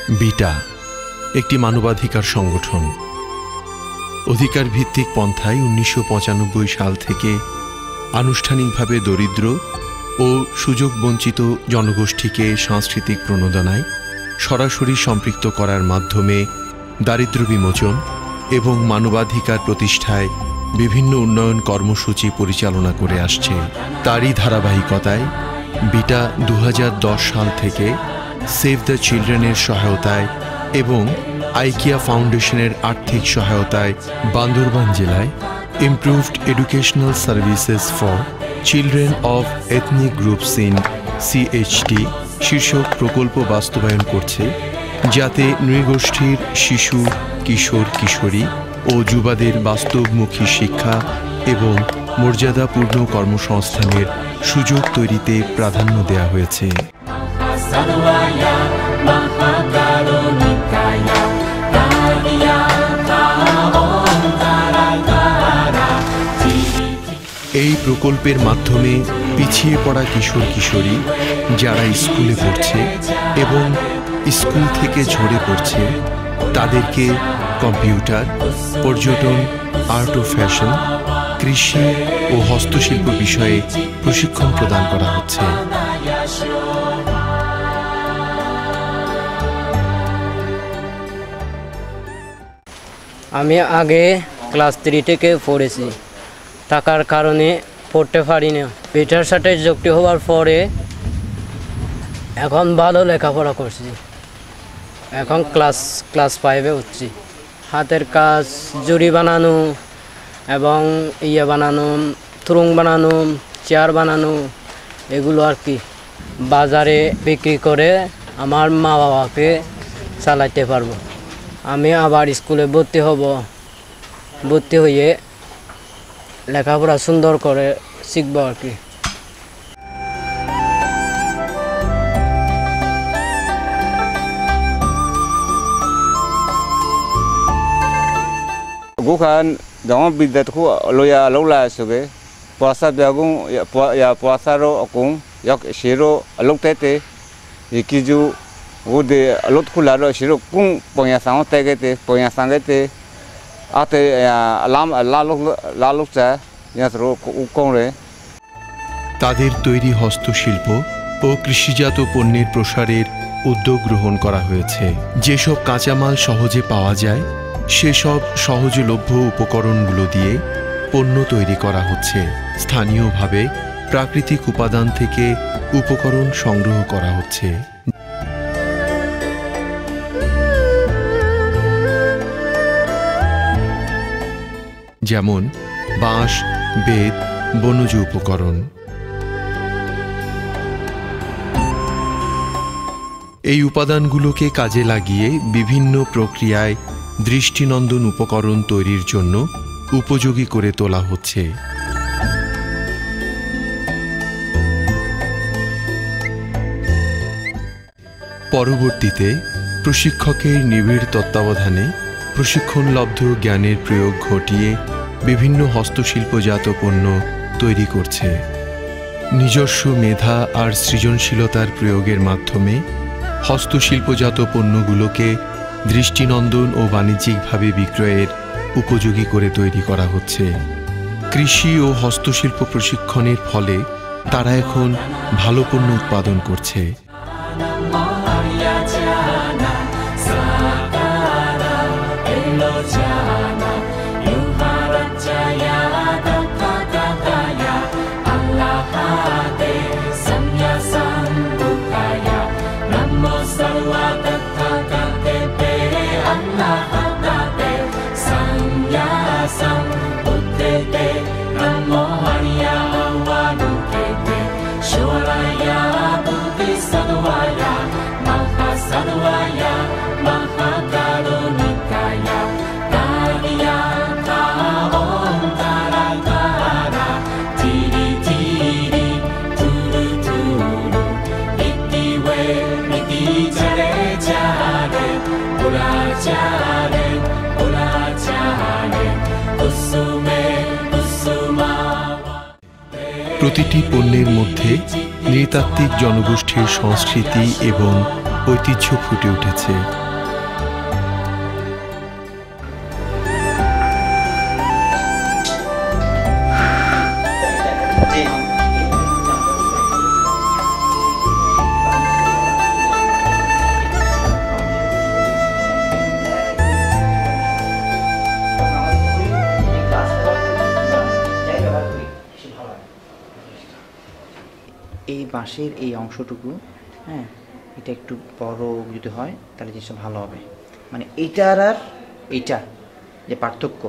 Beta একটি মানবাধিকার সংগঠন। অধিকার ভিত্তিক পন্থায় 1995 সাল থেকে আনুষ্ঠানিকভাবে দরিদ্র ও সুযোগ বঞ্চিত জনগোষ্ঠীকে সাংস্কৃতিক প্রণোদনায় সরাসরি সম্পৃক্ত করার মাধ্যমে দারিদ্র্য বিমোচন এবং মানবাধিকার প্রতিষ্ঠায় বিভিন্ন উন্নয়ন কর্মসূচি পরিচালনা করে আসছে। তারই ধারাবাহিকতায় বিটা 2010 সাল থেকে সেভ দ্য চিলড্রেনের সহায়তায় এবং আইকিয়া ফাউন্ডেশনের আর্থিক সহায়তায় বান্দরবান জেলায় improved educational services for children of ethnic groups in CHT শীর্ষক প্রকল্প বাস্তবায়ন করছে, যাতে নৃগোষ্ঠীর শিশু, কিশোর কিশোরী ও যুবাদের বাস্তবমুখী শিক্ষা এবং মর্যাদাপূর্ণ কর্মসংস্থানের সুযোগ তৈরিতে প্রাধান্য দেওয়া হয়েছে। এই প্রকল্পের মাধ্যমে পিছিয়ে পড়া কিশোর কিশোরী যারা স্কুলে পড়ছে এবং স্কুল থেকে ঝরে পড়ছে তাদেরকে কম্পিউটার, পর্যটন, আর্ট ও ফ্যাশন, কৃষি ও হস্তশিল্প বিষয়ে প্রশিক্ষণ প্রদান করা হচ্ছে। আমি আগে ক্লাস 3 থেকে পড়েছি, টাকার কারণে পড়তে পারি না। বিটার সাথে যুক্ত হওয়ার পরে এখন ভালো লেখাপড়া করছি, এখন ক্লাস 5-এ উঠছি। হাতের কাজ, জুড়ি বানানো এবং বানানো, তুরুং বানানো, চেয়ার বানানো, এগুলো আর কি বাজারে বিক্রি করে আমার মা বাবাকে চালাতে পারবো। আমি আবার স্কুলে ভর্তি হব, ভর্তি হয়ে লেখাপড়া সুন্দর করে শিখবো আর কি। Bukan jangan bidat ku loya lola suge puasa biagung ya puasa ro akung yak shiro alok tete ikiju ude alot kula ro shiro kung ponya sang tegete ponya sangete ate alam lalok cha yasro ukong re। তাদের তৈরি হস্তশিল্প ও কৃষিজাত পণ্যের প্রসারের উদ্যোগ গ্রহণ করা হয়েছে। যেসব কাঁচামাল সহজে পাওয়া যায় সেসব সহজলভ্য উপকরণগুলো দিয়ে পণ্য তৈরি করা হচ্ছে। স্থানীয়ভাবে প্রাকৃতিক উপাদান থেকে উপকরণ সংগ্রহ করা হচ্ছে, যেমন বাঁশ, বেত, বনজ উপকরণ। এই উপাদানগুলোকে কাজে লাগিয়ে বিভিন্ন প্রক্রিয়ায় দৃষ্টিনন্দন উপকরণ তৈরির জন্য উপযোগী করে তোলা হচ্ছে। পরবর্তীতে প্রশিক্ষকের নিবিড় তত্ত্বাবধানে প্রশিক্ষণলব্ধ জ্ঞানের প্রয়োগ ঘটিয়ে বিভিন্ন হস্তশিল্পজাত পণ্য তৈরি করছে। নিজস্ব মেধা আর সৃজনশীলতার প্রয়োগের মাধ্যমে হস্তশিল্পজাত পণ্যগুলোকে দৃষ্টিনন্দন ও বাণিজ্যিকভাবে বিক্রয়ের উপযোগী করে তৈরি করা হচ্ছে। কৃষি ও হস্তশিল্প প্রশিক্ষণের ফলে তারা এখন ভালো পণ্য উৎপাদন করছে। প্রতিটি পণ্যের মধ্যে নৃতাত্ত্বিক জনগোষ্ঠীর সংস্কৃতি এবং ঐতিহ্য ফুটে উঠেছে। এই বাঁশের এই অংশটুকু, হ্যাঁ, এটা একটু বড় যদি হয় তাহলে জিনিসটা ভালো হবে। মানে এইটার আর এইটা যে পার্থক্য,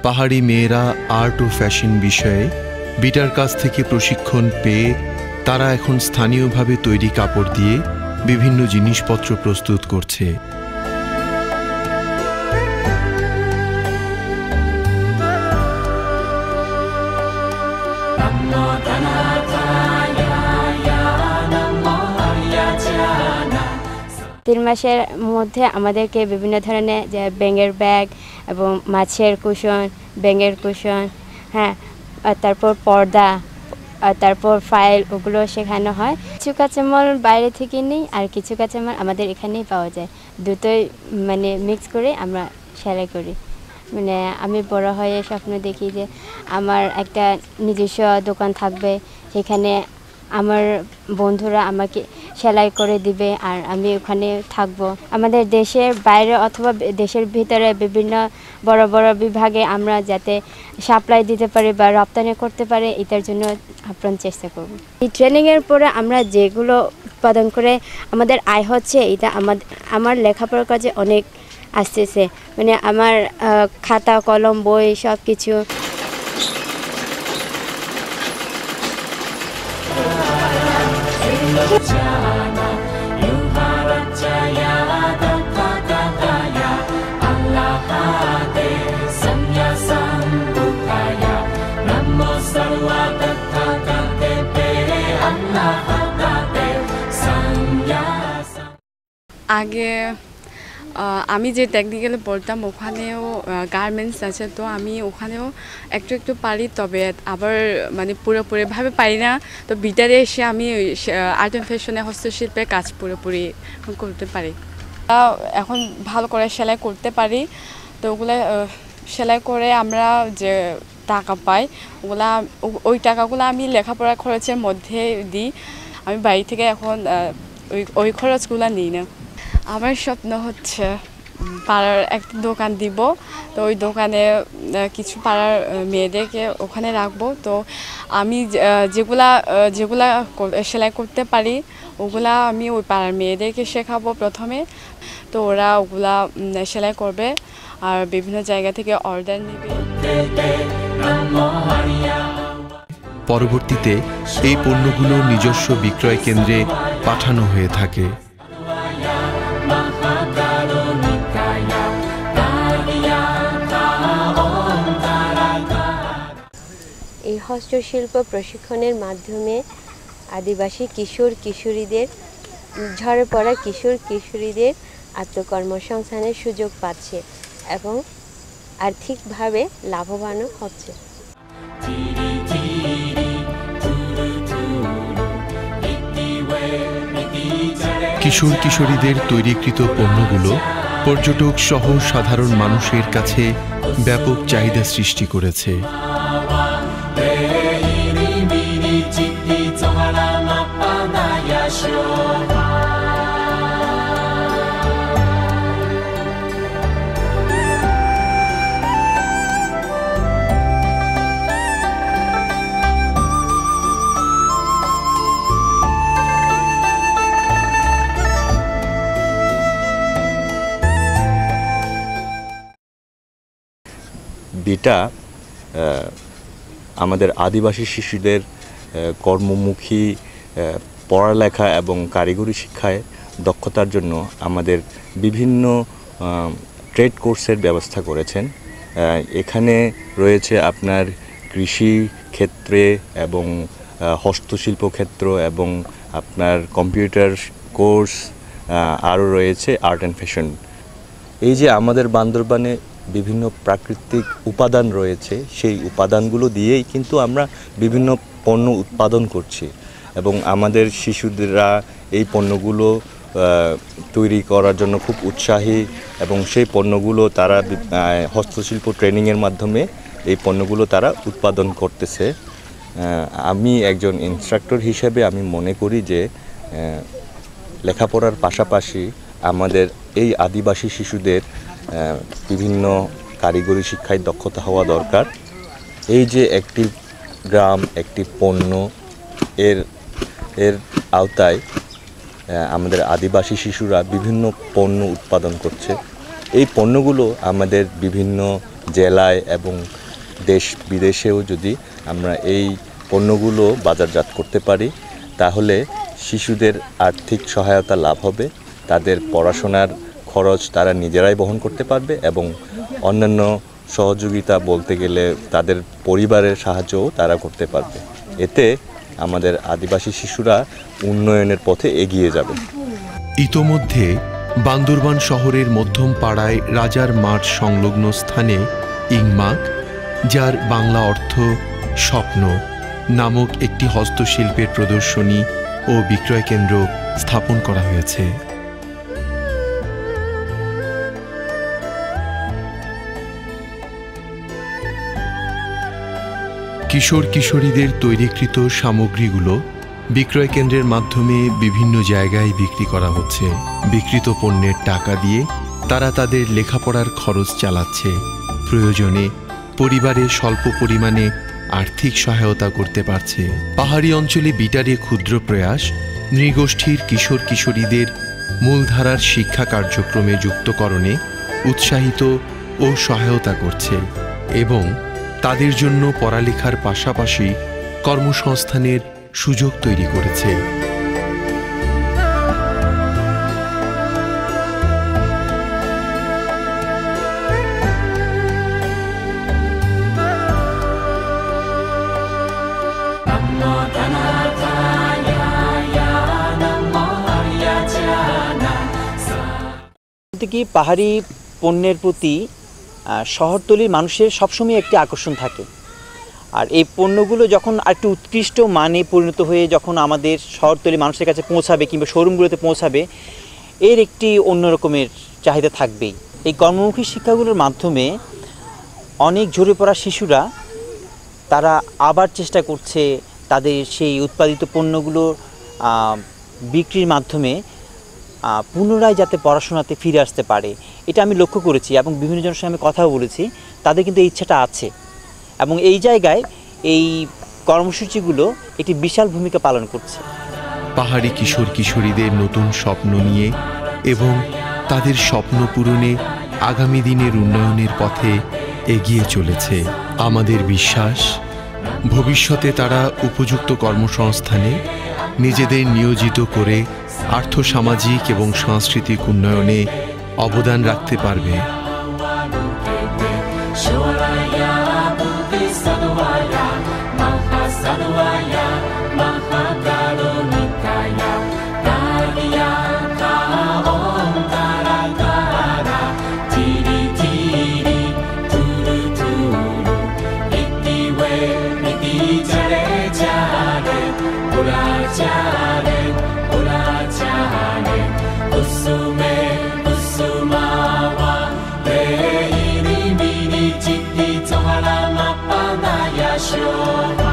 পাহাড়ি মেয়েরা আর্ট ও ফ্যাশন বিষয়ে বিটার কাছ থেকে প্রশিক্ষণ পেয়ে তারা এখন স্থানীয়ভাবে তৈরি কাপড় দিয়ে বিভিন্ন জিনিসপত্র প্রস্তুত করছে। তিন মাসের মধ্যে আমাদেরকে বিভিন্ন ধরনের যে ব্যাঙের ব্যাগ এবং মাছের কুশন, ব্যাঙের কুশন, হ্যাঁ, আর তারপর পর্দা, আর তারপর ফাইল, ওগুলো শেখানো হয়। কিছু কাঁচামাল বাইরে থেকে নিই আর কিছু কাঁচামাল আমাদের এখানেই পাওয়া যায়। দুটোই মানে মিক্স করে আমরা সেলাই করি। মানে আমি বড় হয়ে স্বপ্ন দেখি যে আমার একটা নিজস্ব দোকান থাকবে, সেখানে আমার বন্ধুরা আমাকে সেলাই করে দিবে আর আমি ওখানে থাকবো। আমাদের দেশের বাইরে অথবা দেশের ভিতরে বিভিন্ন বড় বড় বিভাগে আমরা যাতে সাপ্লাই দিতে পারি বা রপ্তানি করতে পারি, এটার জন্য আপ্রাণ চেষ্টা করব। এই ট্রেনিংয়ের পরে আমরা যেগুলো উৎপাদন করে আমাদের আয় হচ্ছে, এটা আমার লেখাপড়ার কাজে অনেক আসতেছে। মানে আমার খাতা কলম বই সব কিছু। আগে আমি যে টেকনিক্যালে পড়তাম ওখানেও গার্মেন্টস আছে, তো আমি ওখানেও একটু একটু পারি, তবে আবার মানে পুরোপুরিভাবে পারি না। তো বিটারে এসে আমি আর্ট অ্যান্ড ফ্যাশনে হস্তশিল্পের কাজ পুরোপুরি করতে পারি। এখন ভালো করে সেলাই করতে পারি। তো ওগুলো সেলাই করে আমরা যে টাকা পাই ওই টাকাগুলো আমি লেখাপড়া খরচের মধ্যে দিই। আমি বাড়ি থেকে এখন ওই খরচগুলো নিই না। আমার স্বপ্ন হচ্ছে পাড়ার একটা দোকান দিব। তো ওই দোকানে কিছু পাড়ার মেয়েদেরকে ওখানে রাখবো। তো আমি যেগুলা সেলাই করতে পারি ওগুলা আমি ওই পাড়ার মেয়েদেরকে শেখাবো প্রথমে। তো ওরা ওগুলা সেলাই করবে আর বিভিন্ন জায়গা থেকে অর্ডার নেবে। পরবর্তীতে এই পণ্যগুলো নিজস্ব বিক্রয় কেন্দ্রে পাঠানো হয়ে থাকে। এই হস্তশিল্প প্রশিক্ষণের মাধ্যমে আদিবাসী কিশোর কিশোরীদের, ঝরে পড়া কিশোর কিশোরীদের আত্মকর্মসংস্থানের সুযোগ পাচ্ছে এবং আর্থিকভাবে লাভবানও হচ্ছে। কিশোর কিশোরীদের তৈরিকৃত পণ্যগুলো পর্যটক সহ সাধারণ মানুষের কাছে ব্যাপক চাহিদা সৃষ্টি করেছে। বিটা আমাদের আদিবাসী শিশুদের কর্মমুখী পড়ালেখা এবং কারিগরি শিক্ষায় দক্ষতার জন্য আমাদের বিভিন্ন ট্রেড কোর্সের ব্যবস্থা করেছেন। এখানে রয়েছে আপনার কৃষি ক্ষেত্রে এবং হস্তশিল্প ক্ষেত্র এবং আপনার কম্পিউটার কোর্স, আরও রয়েছে আর্ট অ্যান্ড ফ্যাশন। এই যে আমাদের বান্দরবানে বিভিন্ন প্রাকৃতিক উপাদান রয়েছে, সেই উপাদানগুলো দিয়েই কিন্তু আমরা বিভিন্ন পণ্য উৎপাদন করছি এবং আমাদের শিশুদেরা এই পণ্যগুলো তৈরি করার জন্য খুব উৎসাহী এবং সেই পণ্যগুলো তারা হস্তশিল্প ট্রেনিংয়ের মাধ্যমে এই পণ্যগুলো তারা উৎপাদন করতেছে। আমি একজন ইনস্ট্রাক্টর হিসেবে আমি মনে করি যে লেখাপড়ার পাশাপাশি আমাদের এই আদিবাসী শিশুদের বিভিন্ন কারিগরি শিক্ষায় দক্ষতা হওয়া দরকার। এই যে একটি গ্রাম একটি পণ্য এর আওতায় আমাদের আদিবাসী শিশুরা বিভিন্ন পণ্য উৎপাদন করছে। এই পণ্যগুলো আমাদের বিভিন্ন জেলায় এবং দেশ বিদেশেও যদি আমরা এই পণ্যগুলো বাজারজাত করতে পারি তাহলে শিশুদের আর্থিক সহায়তা লাভ হবে, তাদের পড়াশোনার খরচ তারা নিজেরাই বহন করতে পারবে এবং অন্যান্য সহযোগিতা বলতে গেলে তাদের পরিবারের সাহায্যও তারা করতে পারবে। এতে আমাদের আদিবাসী শিশুরা উন্নয়নের পথে এগিয়ে যাবে। ইতোমধ্যে বান্দরবান শহরের মধ্যম পাড়ায় রাজার মাঠ সংলগ্ন স্থানে ইংমাক, যার বাংলা অর্থ স্বপ্ন নামক একটি হস্তশিল্পের প্রদর্শনী ও বিক্রয় কেন্দ্র স্থাপন করা হয়েছে। কিশোর কিশোরীদের তৈরিকৃত সামগ্রীগুলো বিক্রয় কেন্দ্রের মাধ্যমে বিভিন্ন জায়গায় বিক্রি করা হচ্ছে। বিক্রিত পণ্যের টাকা দিয়ে তারা তাদের লেখাপড়ার খরচ চালাচ্ছে। প্রয়োজনে পরিবারে স্বল্প পরিমাণে আর্থিক সহায়তা করতে পারছে। পাহাড়ি অঞ্চলে বিটারে ক্ষুদ্র প্রয়াস নৃগোষ্ঠীর কিশোর কিশোরীদের মূলধারার শিক্ষা কার্যক্রমে যুক্তকরণে উৎসাহিত ও সহায়তা করছে এবং তাদের জন্য পড়ালেখার পাশাপাশি কর্মসংস্থানের সুযোগ তৈরি করেছে। কি পাহাড়ি পণ্যের প্রতি শহরতলির মানুষের সবসময় একটি আকর্ষণ থাকে, আর এই পণ্যগুলো যখন একটু উৎকৃষ্ট মানে পরিণত হয়ে যখন আমাদের শহরতলির মানুষের কাছে পৌঁছাবে কিংবা শোরুমগুলোতে পৌঁছাবে, এর একটি অন্য রকমের চাহিদা থাকবেই। এই কর্মমুখী শিক্ষাগুলোর মাধ্যমে অনেক ঝরে পড়া শিশুরা তারা আবার চেষ্টা করছে তাদের সেই উৎপাদিত পণ্যগুলো বিক্রির মাধ্যমে পুনরায় যাতে পড়াশোনাতে ফিরে আসতে পারে। এটা আমি লক্ষ্য করেছি এবং বিভিন্ন জনের সঙ্গে আমি কথাও বলেছি, তাদের কিন্তু এই ইচ্ছাটা আছে এবং এই জায়গায় এই কর্মসূচিগুলো একটি বিশাল ভূমিকা পালন করছে। পাহাড়ি কিশোর কিশোরীদের নতুন স্বপ্ন নিয়ে এবং তাদের স্বপ্ন পূরণে আগামী দিনের উন্নয়নের পথে এগিয়ে চলেছে। আমাদের বিশ্বাস ভবিষ্যতে তারা উপযুক্ত কর্মসংস্থানে নিজেদের নিয়োজিত করে আর্থসামাজিক এবং সাংস্কৃতিক উন্নয়নে অবদান রাখতে পারবে। Sure.